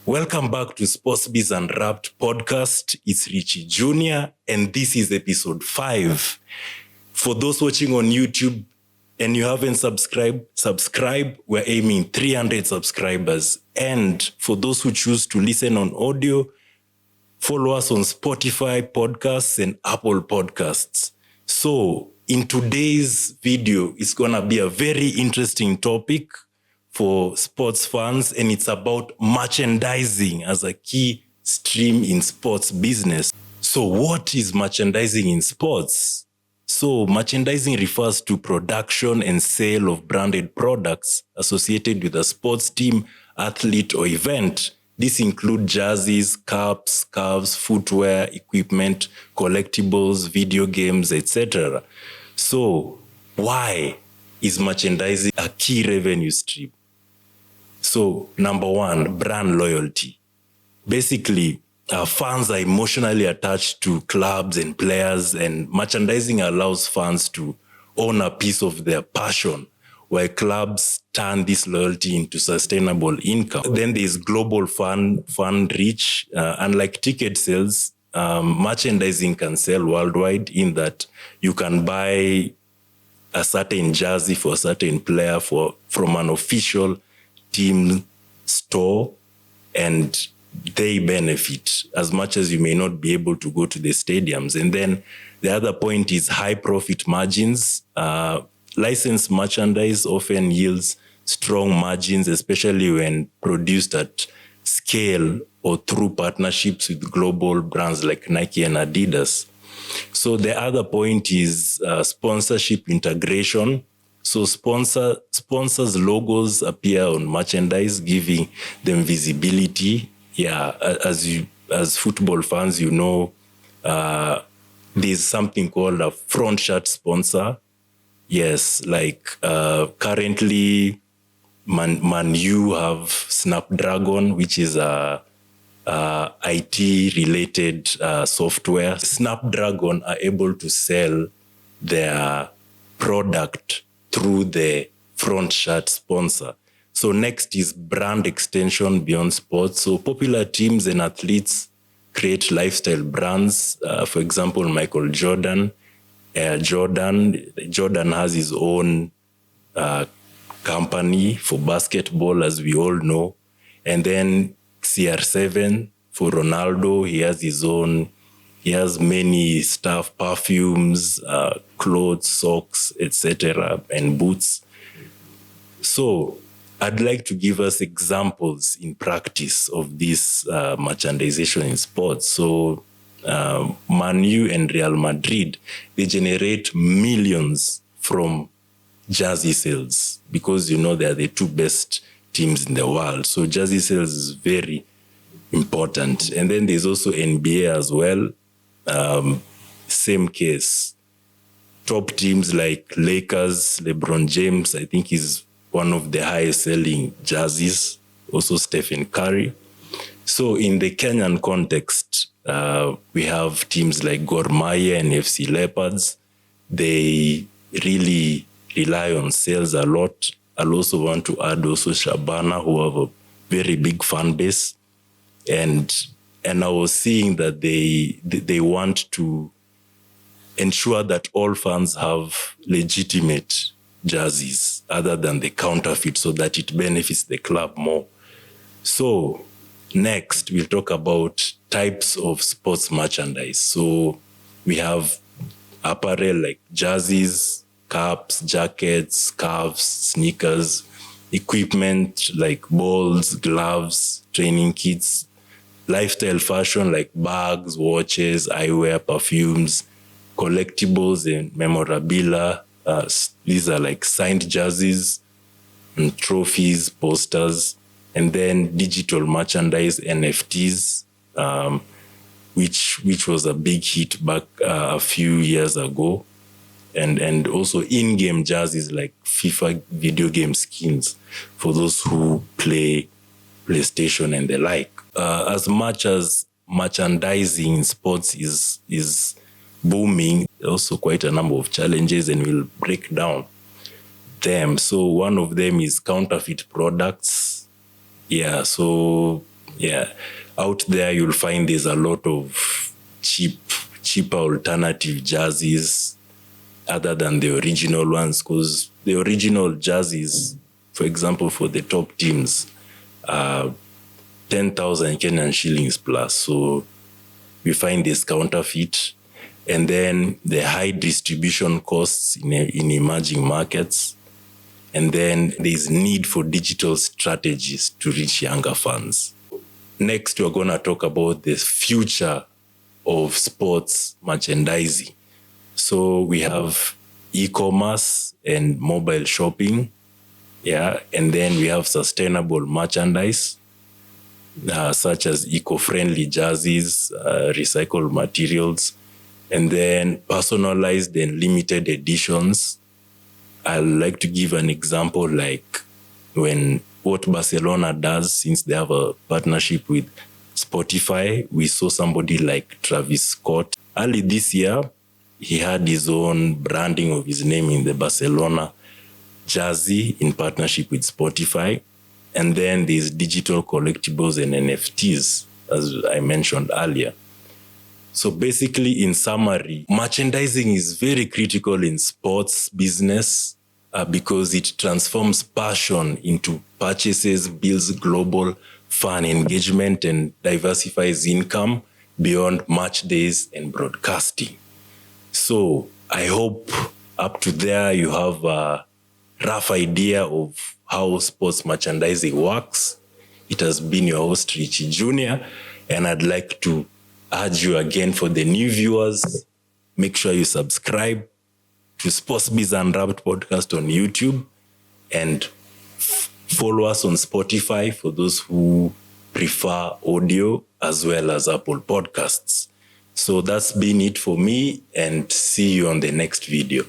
Welcome back to SportsBiz Unwrapped podcast. It's Richie Jr. and this is episode 5. For those watching on YouTube and you haven't subscribe. We're aiming 300 subscribers. And for those who choose to listen on audio, follow us on Spotify podcasts and Apple podcasts. So in today's video, it's going to be a very interesting topic for sports fans, and it's about merchandising as a key stream in sports business. So what is merchandising in sports? So merchandising refers to production and sale of branded products associated with a sports team, athlete, or event. This includes jerseys, caps, scarves, footwear, equipment, collectibles, video games, etc. So why is merchandising a key revenue stream? So, number one, brand loyalty. Basically, fans are emotionally attached to clubs and players, and merchandising allows fans to own a piece of their passion, while clubs turn this loyalty into sustainable income. Then there's global fan reach. Unlike ticket sales, merchandising can sell worldwide in that you can buy a certain jersey for a certain player from an official team store, and they benefit as much as you may not be able to go to the stadiums. And then the other point is high profit margins. Licensed merchandise often yields strong margins, especially when produced at scale or through partnerships with global brands like Nike and Adidas. So the other point is sponsorship integration. So sponsors' logos appear on merchandise, giving them visibility. Yeah, as football fans, you know, there's something called a front shirt sponsor. Yes, like currently, Man U have Snapdragon, which is a IT-related software. Snapdragon are able to sell their product through the front shirt sponsor. So next is brand extension beyond sports. So popular teams and athletes create lifestyle brands. For example, Michael Jordan. Jordan has his own company for basketball, as we all know. And then CR7 for Ronaldo, he has his own. He has many stuff, perfumes, clothes, socks, etc., and boots. So I'd like to give us examples in practice of this merchandisation in sports. So Man U and Real Madrid, they generate millions from jersey sales because, you know, they're the two best teams in the world. So jersey sales is very important. And then there's also NBA as well. Same case. Top teams like Lakers, LeBron James, I think is one of the highest selling jerseys. Also Stephen Curry. So in the Kenyan context, we have teams like Gor Mahia and FC Leopards. They really rely on sales a lot. I'll also want to add also Shabana, who have a very big fan base. And I was seeing that they want to ensure that all fans have legitimate jerseys other than the counterfeit, so that it benefits the club more. So next, we'll talk about types of sports merchandise. So we have apparel like jerseys, caps, jackets, scarves, sneakers, equipment like balls, gloves, training kits, lifestyle fashion like bags, watches, eyewear, perfumes, collectibles and memorabilia. These are like signed jerseys and trophies, posters, and then digital merchandise, NFTs, which was a big hit back a few years ago. And also in-game jerseys like FIFA video game skins for those who play PlayStation and the like. As much as merchandising in sports is booming, also quite a number of challenges, and we'll break down them. So one of them is counterfeit products. Yeah, so Yeah. Out there, you'll find there's a lot of cheaper alternative jerseys other than the original ones, because the original jerseys, for example, for the top teams, 10,000 Kenyan shillings plus. So we find this counterfeit. And then the high distribution costs in emerging markets. And then there's need for digital strategies to reach younger fans. Next, we're going to talk about the future of sports merchandising. So we have e-commerce and mobile shopping. Yeah. And then we have sustainable merchandise, such as eco-friendly jerseys, recycled materials, and then personalized and limited editions. I'd like to give an example like what Barcelona does, since they have a partnership with Spotify. We saw somebody like Travis Scott. Early this year, he had his own branding of his name in the Barcelona jersey in partnership with Spotify. And then there's digital collectibles and NFTs, as I mentioned earlier. So basically, in summary, merchandising is very critical in sports business because it transforms passion into purchases, builds global fan engagement, and diversifies income beyond match days and broadcasting. So I hope up to there you have a rough idea of how sports merchandising works. It has been your host, Richie Jr., and I'd like to urge you again, for the new viewers, make sure you subscribe to SportsBiz Unwrapped podcast on YouTube, and follow us on Spotify for those who prefer audio, as well as Apple Podcasts. So that's been it for me, and see you on the next video.